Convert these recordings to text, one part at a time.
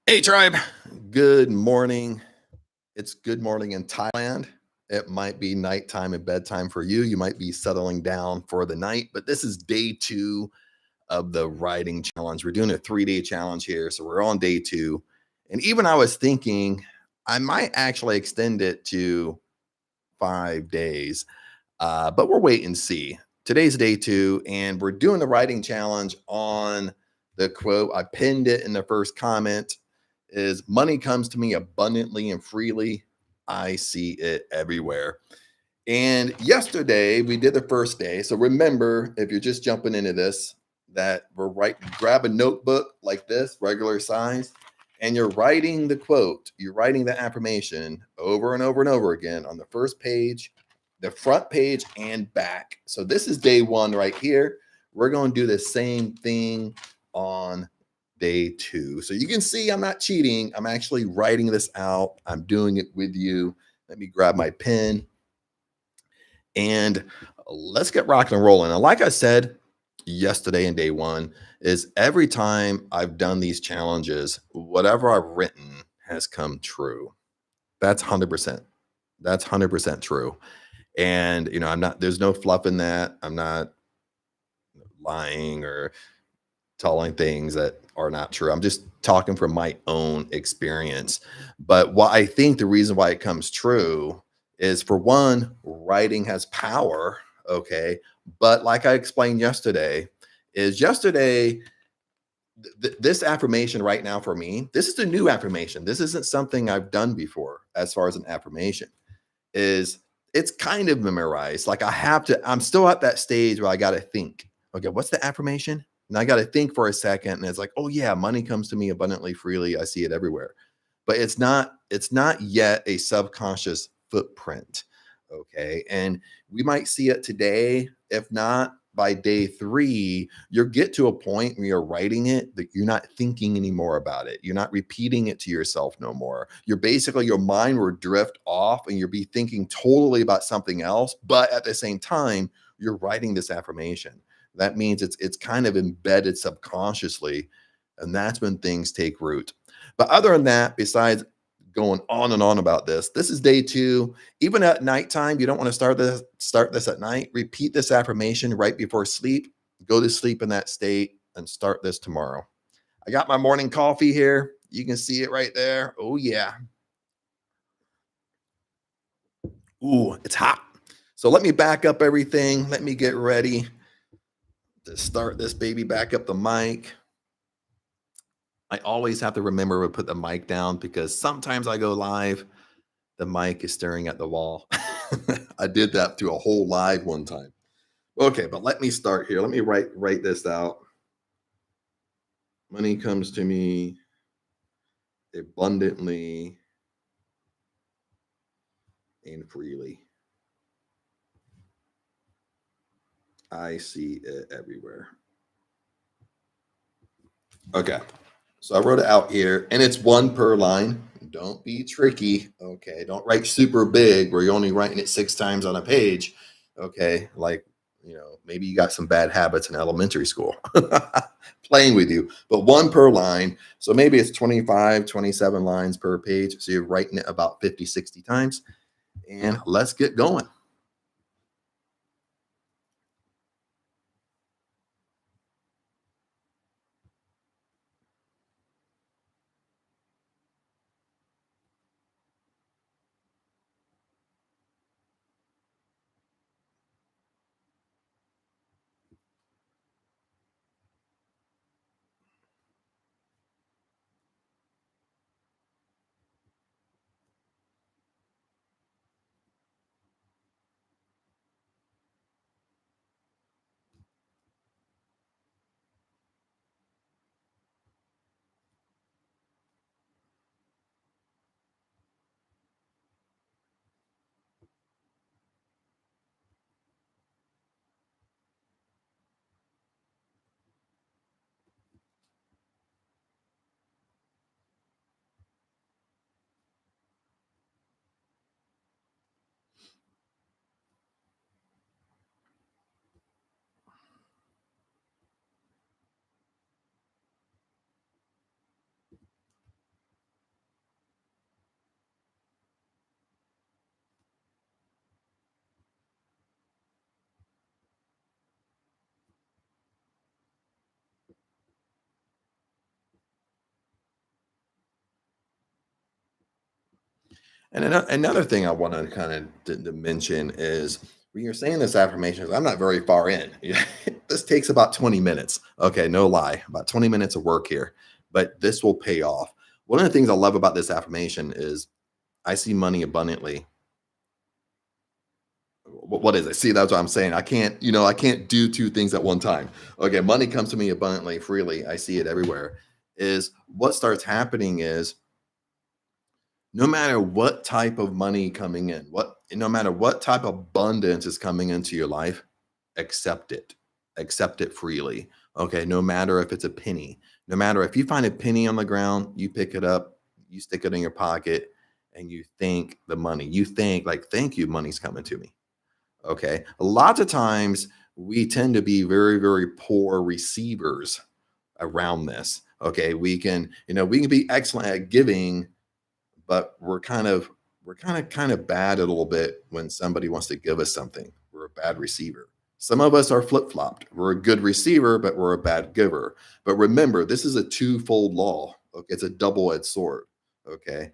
Hey, tribe. Good morning. It's good morning in Thailand. It might be nighttime and bedtime for you. You might be settling down for the night, but this is day two of the writing challenge. We're doing a 3-day challenge here. So we're on day two. And even I was thinking I might actually extend it to 5 days, but we'll wait and see. Today's day two, and we're doing the writing challenge on the quote. I pinned it in the first comment is money comes to me abundantly and freely. I see it everywhere. And yesterday we did the first day. So remember, if you're just jumping into this, that we're right, grab a notebook like this, regular size, and you're writing the quote, you're writing the affirmation over and over and over again on the first page, the front page, and back. So this is day one right here. We're going to do the same thing on day two. So you can see I'm not cheating. I'm actually writing this out. I'm doing it with you. Let me grab my pen and let's get rocking and rolling. And like I said yesterday in day one, is every time I've done these challenges, whatever I've written has come true. That's 100%. That's 100% true. And, I'm not, there's no fluff in that. I'm not lying or telling things that are not true. I'm just talking from my own experience. But what I think the reason why it comes true is, for one, writing has power. Okay. But like I explained yesterday, this affirmation right now for me, this is a new affirmation. This isn't something I've done before as far as an affirmation is. It's kind of memorized. Like I'm still at that stage where I got to think, okay, what's the affirmation? And I got to think for a second. And it's like, oh yeah, money comes to me abundantly freely. I see it everywhere. But it's not yet a subconscious footprint. Okay. And we might see it today. If not, by day three, you'll get to a point where you're writing it that you're not thinking anymore about it. You're not repeating it to yourself no more. You're basically, your mind will drift off and you'll be thinking totally about something else. But at the same time, you're writing this affirmation. That means it's kind of embedded subconsciously. And that's when things take root. But other than that, besides going on and on about this, this is day two. Even at nighttime, you don't want to start this at night. Repeat this affirmation right before sleep. Go to sleep in that state and start this tomorrow. I got my morning coffee here. You can see it right there. Oh yeah. Ooh, it's hot. So let me back up everything. Let me get ready to start this baby. Back up the mic. I always have to remember to put the mic down because sometimes I go live, the mic is staring at the wall. I did that to a whole live one time. Okay, but let me start here. Let me write this out. Money comes to me abundantly and freely. I see it everywhere. Okay. So I wrote it out here, and it's one per line. Don't be tricky. Okay. Don't write super big where you're only writing it 6 times on a page. Okay. Like, maybe you got some bad habits in elementary school playing with you, but one per line. So maybe it's 25, 27 lines per page. So you're writing it about 50, 60 times. And let's get going. And another thing I want to kind of to mention is when you're saying this affirmation, I'm not very far in. This takes about 20 minutes. Okay, no lie, about 20 minutes of work here, but this will pay off. One of the things I love about this affirmation is I see money abundantly. What is it? See, that's what I'm saying. I can't do two things at one time. Okay, money comes to me abundantly, freely. I see it everywhere. Is what starts happening is no matter what type of money coming in, no matter what type of abundance is coming into your life, accept it. Accept it freely. Okay, no matter if it's a penny, no matter if you find a penny on the ground, you pick it up, you stick it in your pocket, and you thank the money. You think like, thank you, money's coming to me. Okay. A lot of times we tend to be very, very poor receivers around this. Okay. We can be excellent at giving, but we're kind of bad a little bit when somebody wants to give us something. We're a bad receiver. Some of us are flip-flopped. We're a good receiver, but we're a bad giver. But remember, this is a twofold law. Okay, it's a double-edged sword. Okay.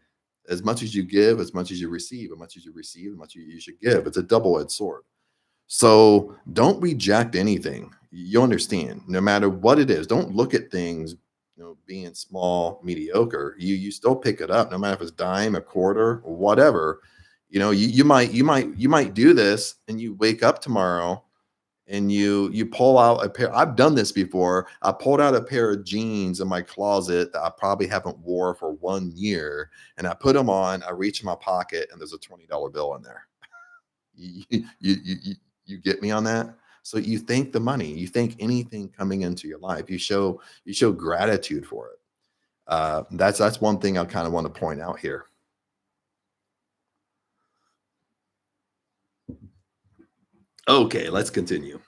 As much as you give, as much as you receive, as much as you receive, as much as you should give. It's a double-edged sword. So don't reject anything. You understand, no matter what it is, don't look at things, being small, mediocre. You still pick it up, no matter if it's dime, a quarter, or whatever. You might do this and you wake up tomorrow and you pull out a pair. I've done this before. I pulled out a pair of jeans in my closet that I probably haven't wore for 1 year, and I put them on. I reach in my pocket and there's a $20 bill in there. You get me on that? So you thank the money, you thank anything coming into your life. You show gratitude for it. That's one thing I kind of want to point out here. Okay, let's continue.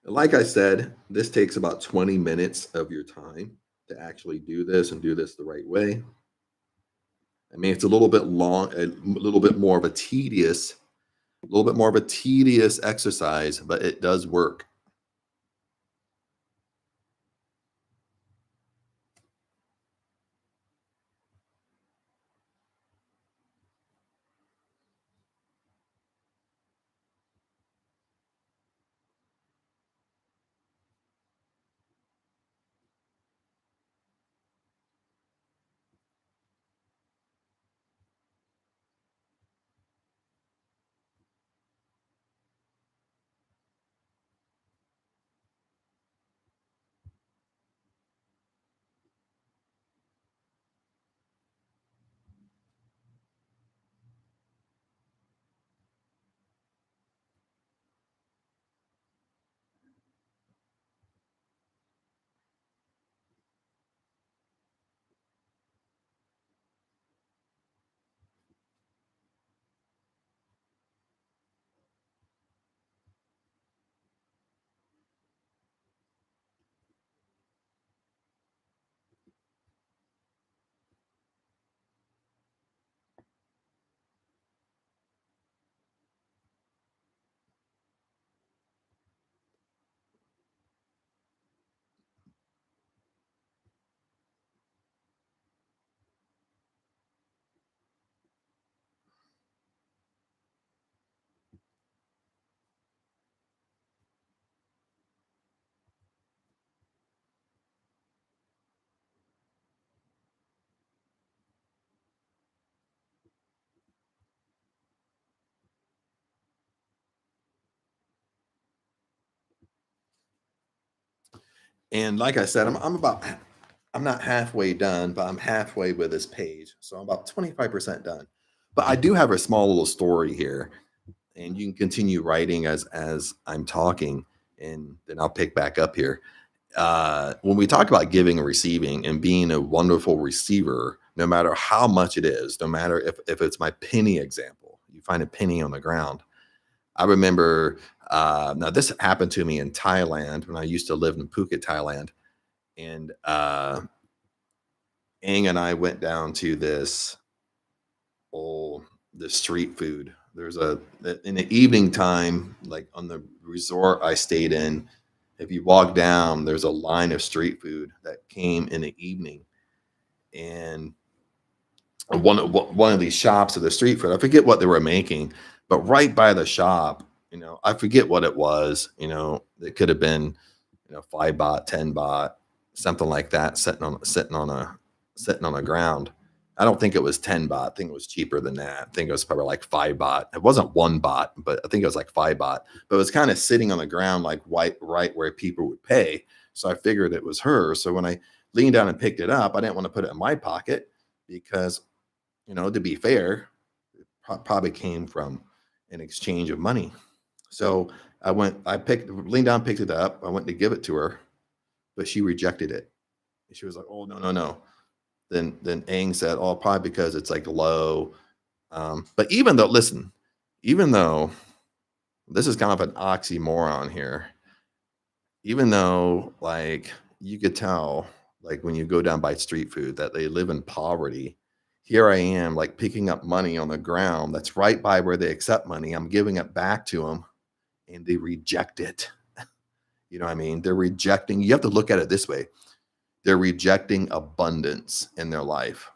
Like I said, this takes about 20 minutes of your time to actually do this and do this the right way. I mean, it's a little bit long, a little bit more of a tedious exercise, but it does work. And like I said, I'm not halfway done, but I'm halfway with this page. So I'm about 25% done. But I do have a small little story here, and you can continue writing as I'm talking, and then I'll pick back up here. When we talk about giving and receiving and being a wonderful receiver, no matter how much it is, no matter if it's my penny example, you find a penny on the ground. I remember now this happened to me in Thailand when I used to live in Phuket, Thailand, and Ang and I went down to oh, this street food. There's a in the evening time, like on the resort I stayed in. If you walk down, there's a line of street food that came in the evening, and one of these shops of the street food. I forget what they were making, but right by the shop, I forget what it was. It could have been 5 baht, 10 baht, something like that, sitting on a ground. I don't think it was 10 baht. I think it was cheaper than that. I think it was probably like 5 baht. It wasn't 1 baht, but I think it was like 5 baht. But it was kind of sitting on the ground, like right where people would pay. So I figured it was her. So when I leaned down and picked it up, I didn't want to put it in my pocket because, to be fair, it probably came from an exchange of money. So leaned down, picked it up. I went to give it to her, but she rejected it. She was like, "Oh, no, no, no." Then Aang said, "Oh, probably because it's like low." But even though this is kind of an oxymoron here, even though like you could tell, like when you go down by street food that they live in poverty, here I am like picking up money on the ground that's right by where they accept money. I'm giving it back to them and they reject it. You know what I mean? They're rejecting, you have to look at it this way. They're rejecting abundance in their life.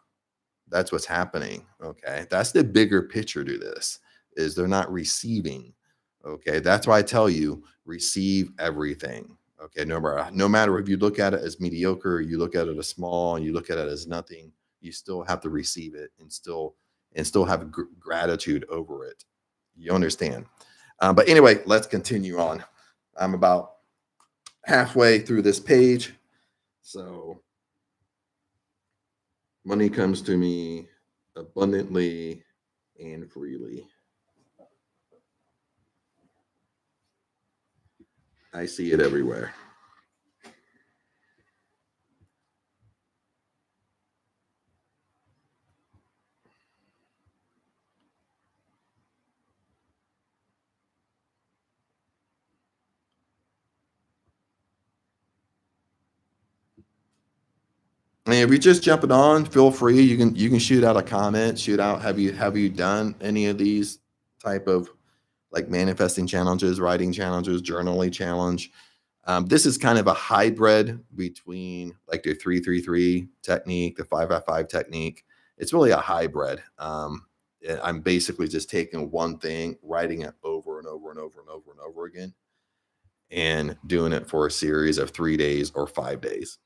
That's what's happening. Okay. That's the bigger picture to this is they're not receiving. Okay. That's why I tell you, receive everything. Okay. No matter if you look at it as mediocre, you look at it as small, you look at it as nothing, you still have to receive it and still have gratitude over it. You understand? But anyway, let's continue on. I'm about halfway through this page. So money comes to me abundantly and freely. I see it everywhere. And if you're just jumping on, feel free. You can shoot out a comment, shoot out. Have you done any of these type of like manifesting challenges, writing challenges, journaling challenge? This is kind of a hybrid between like the 333 technique, the 555 technique. It's really a hybrid. I'm basically just taking one thing, writing it over and over and over and over and over again, and doing it for a series of 3 days or 5 days.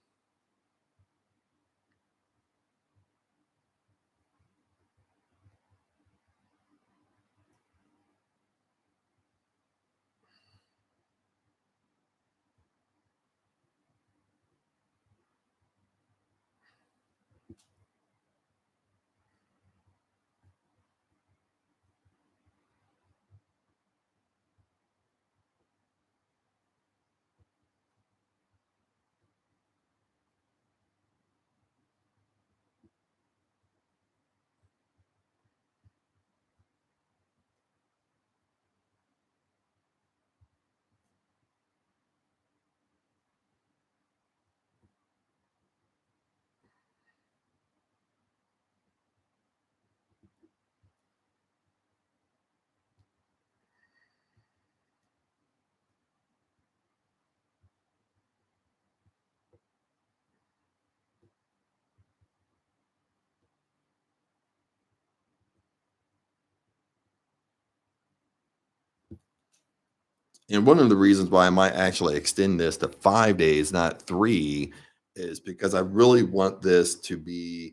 And one of the reasons why I might actually extend this to 5 days, not three, is because I really want the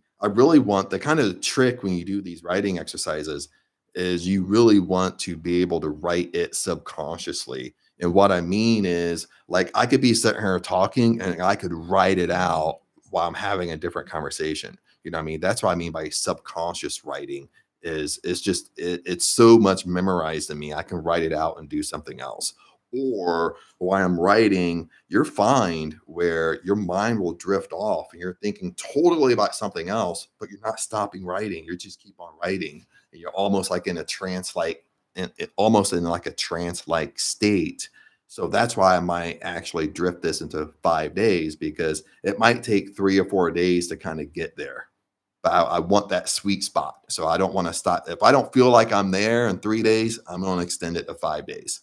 kind of trick when you do these writing exercises is you really want to be able to write it subconsciously. And what I mean is, like, I could be sitting here talking and I could write it out while I'm having a different conversation. You know what I mean? That's what I mean by subconscious writing is it's just it's so much memorized in me. I can write it out and do something else, or while I'm writing, you're fine where your mind will drift off and you're thinking totally about something else, but you're not stopping writing. You just keep on writing. And you're almost like in a trance like almost in like a trance like state. So that's why I might actually drift this into 5 days because it might take 3 or 4 days to kind of get there. But I want that sweet spot. So I don't want to stop. If I don't feel like I'm there in 3 days, I'm going to extend it to 5 days.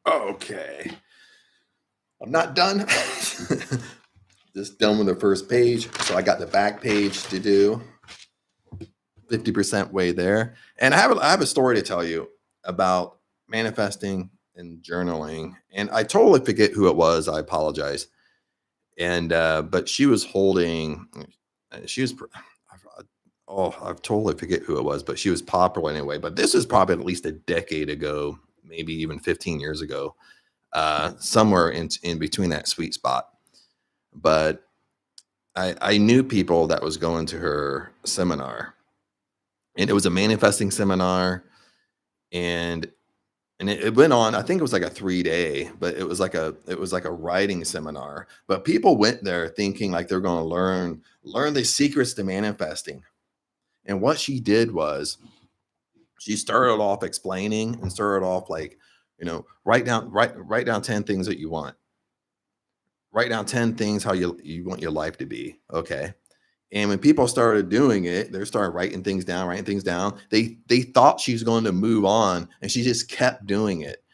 Okay. I'm not done. Just done with the first page. So I got the back page to do. 50% way there. And I have a story to tell you about manifesting and journaling. And I totally forget who it was. I apologize. And but she was holding she was oh, I totally forget who it was, but she was popular anyway. But this is probably at least a decade ago, maybe even 15 years ago, somewhere in between that sweet spot. But I knew people that was going to her seminar, and it was a manifesting seminar, and it went on. I think it was like a 3 day, but it was like a writing seminar. But people went there thinking like they're going to learn the secrets to manifesting. And what she did was she started off explaining and started off like, write down 10 things that you want. Write down 10 things how you want your life to be. Okay. And when people started doing it, they started writing things down. They thought she was going to move on, and she just kept doing it.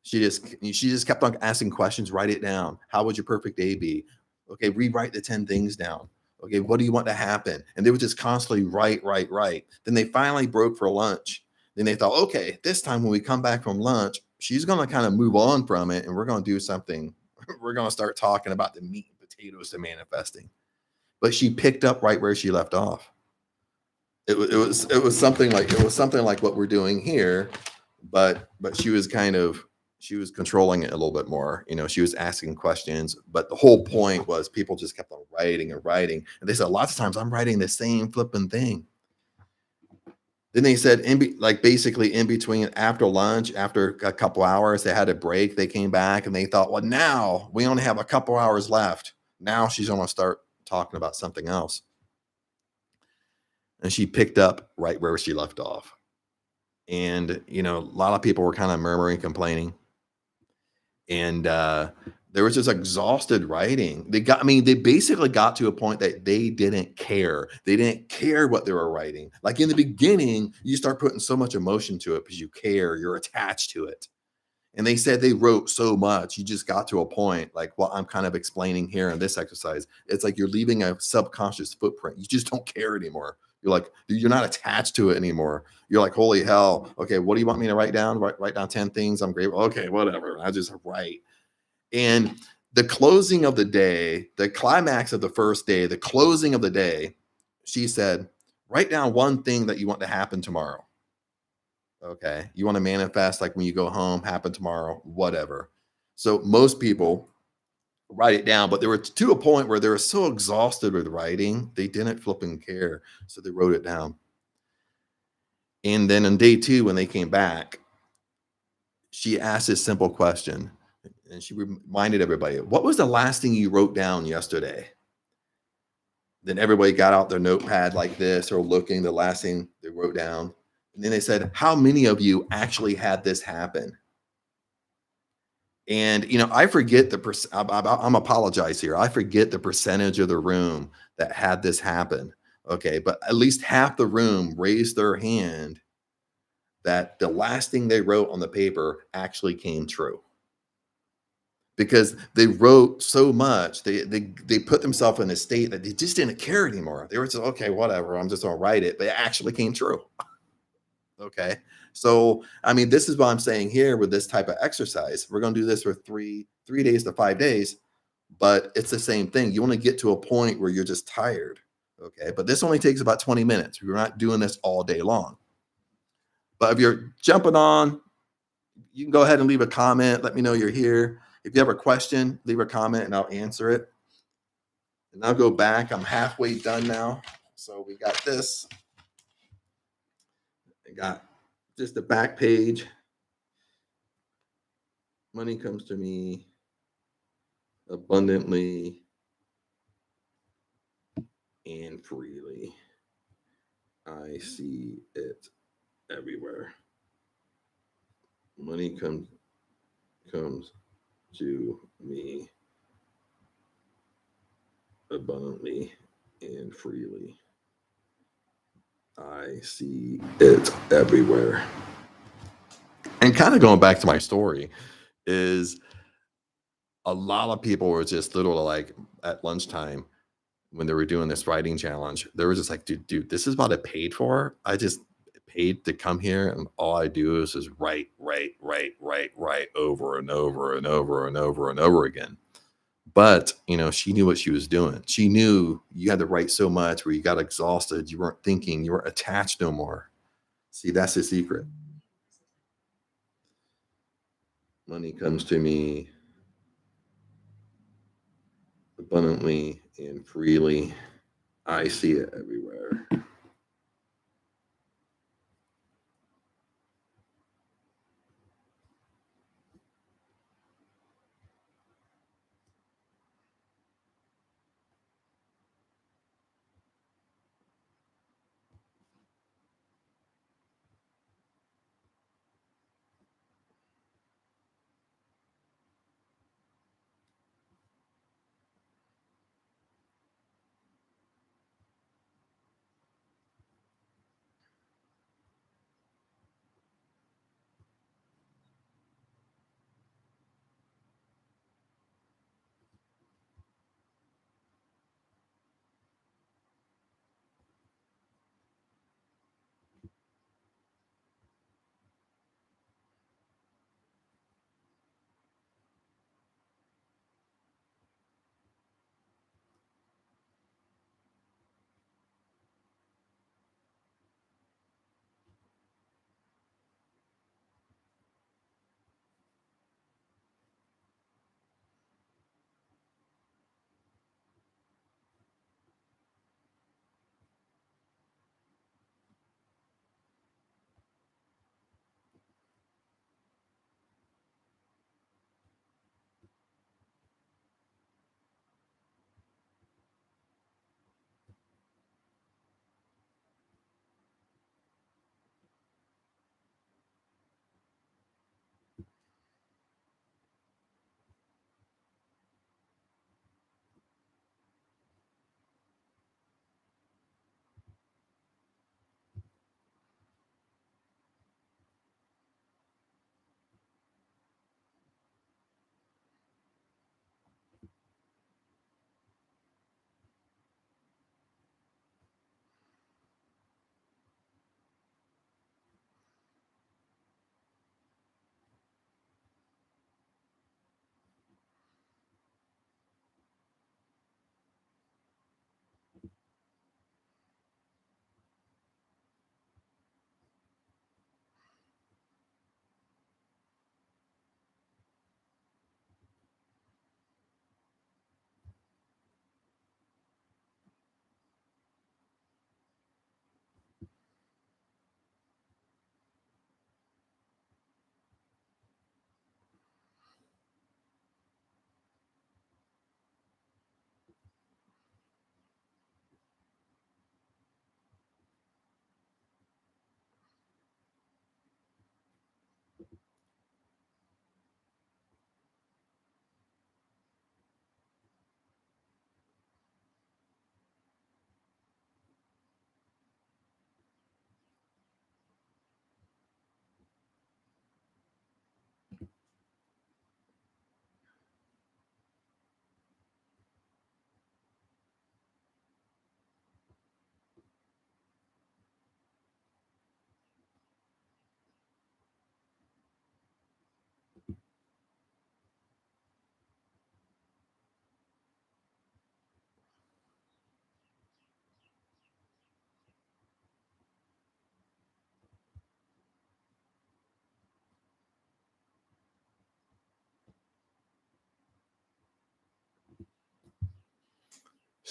She just kept on asking questions. Write it down. How would your perfect day be? Okay, rewrite the 10 things down. Okay, what do you want to happen? And they would just constantly write, write, write. Then they finally broke for lunch. Then they thought, okay, this time when we come back from lunch, she's going to kind of move on from it, and we're going to do something. We're going to start talking about the meat and potatoes to manifesting. But she picked up right where she left off. It was something like what we're doing here, but she was controlling it a little bit more. She was asking questions, but the whole point was people just kept on writing and writing, and they said lots of times I'm writing the same flipping thing. Then they said like basically in between after lunch, after a couple hours, they had a break. They came back and they thought, well, now we only have a couple hours left. Now she's going to start talking about something else. And she picked up right where she left off. And, a lot of people were kind of murmuring, complaining. And there was just exhausted writing. They basically got to a point that they didn't care. They didn't care what they were writing. Like in the beginning, you start putting so much emotion to it because you care, you're attached to it. And they said they wrote so much, you just got to a point like what I'm kind of explaining here in this exercise. It's like you're leaving a subconscious footprint. You just don't care anymore. You're like, you're not attached to it anymore. You're like, holy hell. Okay, what do you want me to write down? Write down 10 things. I'm grateful. Okay, whatever. I just write. And the closing of the day, the climax of the first day, the closing of the day, she said, write down one thing that you want to happen tomorrow. Okay. You want to manifest like when you go home, happen tomorrow, whatever. So most people write it down, but they were to a point where they were so exhausted with writing, they didn't flipping care. So they wrote it down. And then on day two, when they came back, she asked this simple question, and she reminded everybody, what was the last thing you wrote down yesterday? Then everybody got out their notepad like this or looking the last thing they wrote down. And then they said, how many of you actually had this happen? And I forget I'm apologize here. I forget the percentage of the room that had this happen. Okay, but at least half the room raised their hand that the last thing they wrote on the paper actually came true. Because they wrote so much, they put themselves in a state that they just didn't care anymore. They were just okay, whatever. I'm just gonna write it, but it actually came true. Okay. So, I mean, this is what I'm saying here with this type of exercise. We're going to do this for 3 days to 5 days, but it's the same thing. You want to get to a point where you're just tired. Okay. But this only takes about 20 minutes. We're not doing this all day long. But if you're jumping on, you can go ahead and leave a comment. Let me know you're here. If you have a question, leave a comment and I'll answer it. And I'll go back. I'm halfway done now. So we got this. I got just the back page. Money comes to me abundantly and freely. I see it everywhere. Money comes to me abundantly and freely. I see it everywhere. And kind of going back to my story is a lot of people were just literally like at lunchtime when they were doing this writing challenge, they were just like, dude, this is what I paid for. I just paid to come here, and all I do is just write over and over and over and over and over again. But she knew what she was doing. She knew you had to write so much where you got exhausted, you weren't thinking, you weren't attached no more. See, that's the secret. Money comes to me abundantly and freely. I see it everywhere.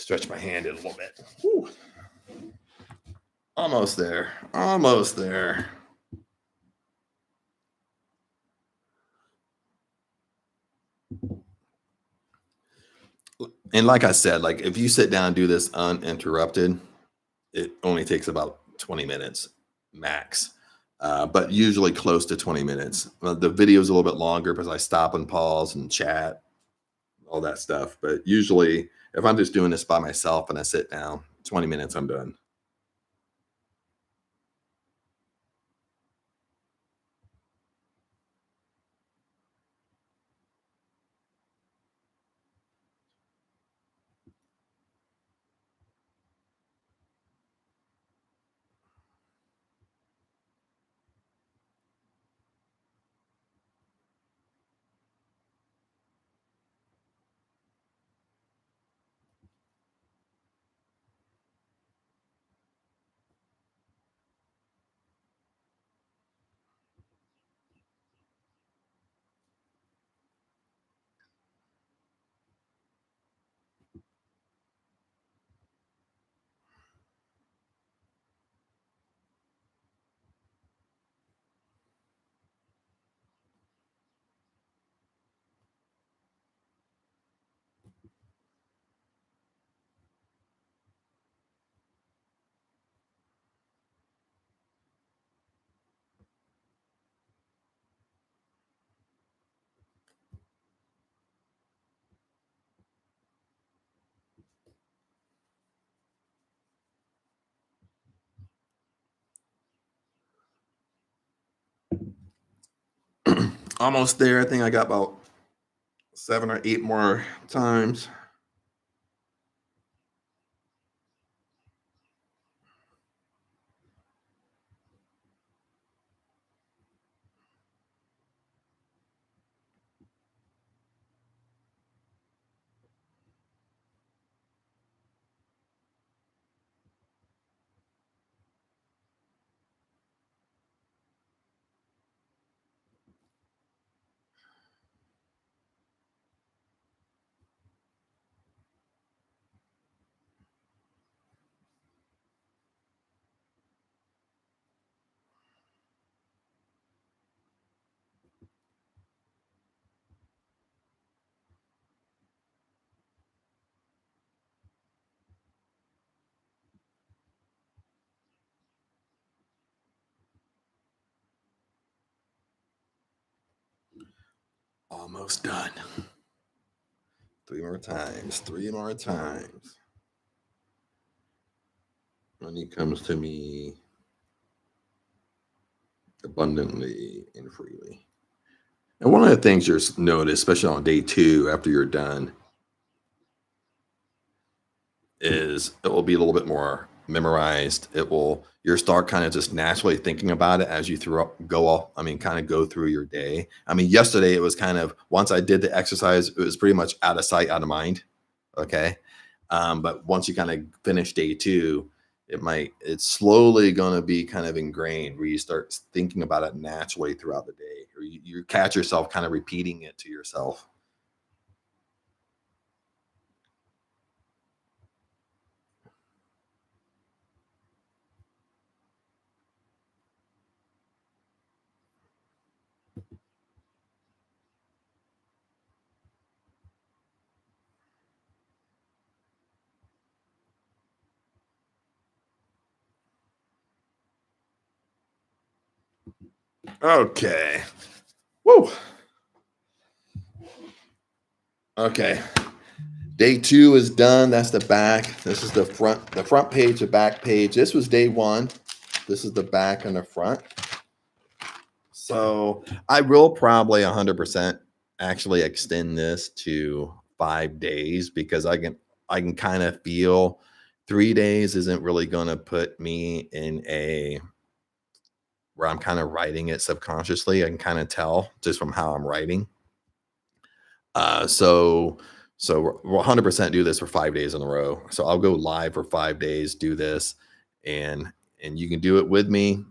stretch my hand in a little bit. Whew. Almost there. Almost there. And like I said, like if you sit down and do this uninterrupted, it only takes about 20 minutes max. But usually close to 20 minutes. The video is a little bit longer because I stop and pause and chat, all that stuff. But usually, if I'm just doing this by myself and I sit down, 20 minutes, I'm done. Almost there. I think I got about 7 or 8 more times. Almost done. 3 more times. 3 more times. Money comes to me abundantly and freely. And one of the things you'll notice, especially on day 2 after you're done, is it will be a little bit more memorized. You'll start kind of just naturally thinking about it as you go off. I mean, kind of go through your day. I mean, yesterday it was kind of once I did the exercise, it was pretty much out of sight, out of mind. Okay. But once you kind of finish day 2, it's slowly going to be kind of ingrained where you start thinking about it naturally throughout the day, or you catch yourself kind of repeating it to yourself. Okay. Woo. Okay. Day 2 is done. That's the back. This is the front page, the back page. This was day 1. This is the back and the front. So I will probably 100% actually extend this to 5 days because I can kind of feel 3 days isn't really going to put me in a where I'm kind of writing it subconsciously. I can kind of tell just from how I'm writing. So we'll 100% do this for 5 days in a row. So I'll go live for 5 days, do this, and you can do it with me.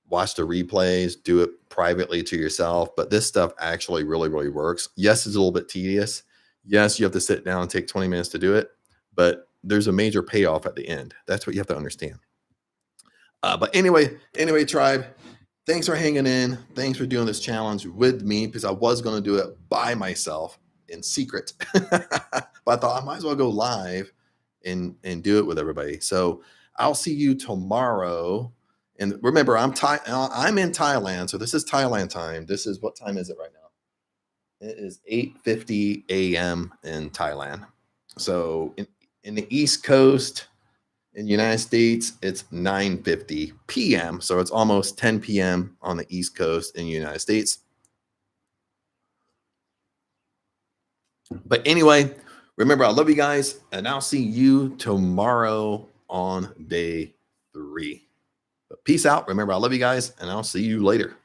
Watch the replays, do it privately to yourself. But this stuff actually really, really works. Yes, it's a little bit tedious. Yes, you have to sit down and take 20 minutes to do it, but there's a major payoff at the end. That's what you have to understand. But anyway, tribe, thanks for hanging in. Thanks for doing this challenge with me, because I was going to do it by myself in secret, but I thought I might as well go live and do it with everybody. So I'll see you tomorrow. And remember, I'm in Thailand, so this is Thailand time. This is, what time is it right now? It is 8:50 a.m. in Thailand. So in the East Coast, in the United States, it's 9:50 p.m. So it's almost 10 p.m. on the East Coast in the United States. But anyway, remember, I love you guys, and I'll see you tomorrow on day 3. But peace out. Remember, I love you guys, and I'll see you later.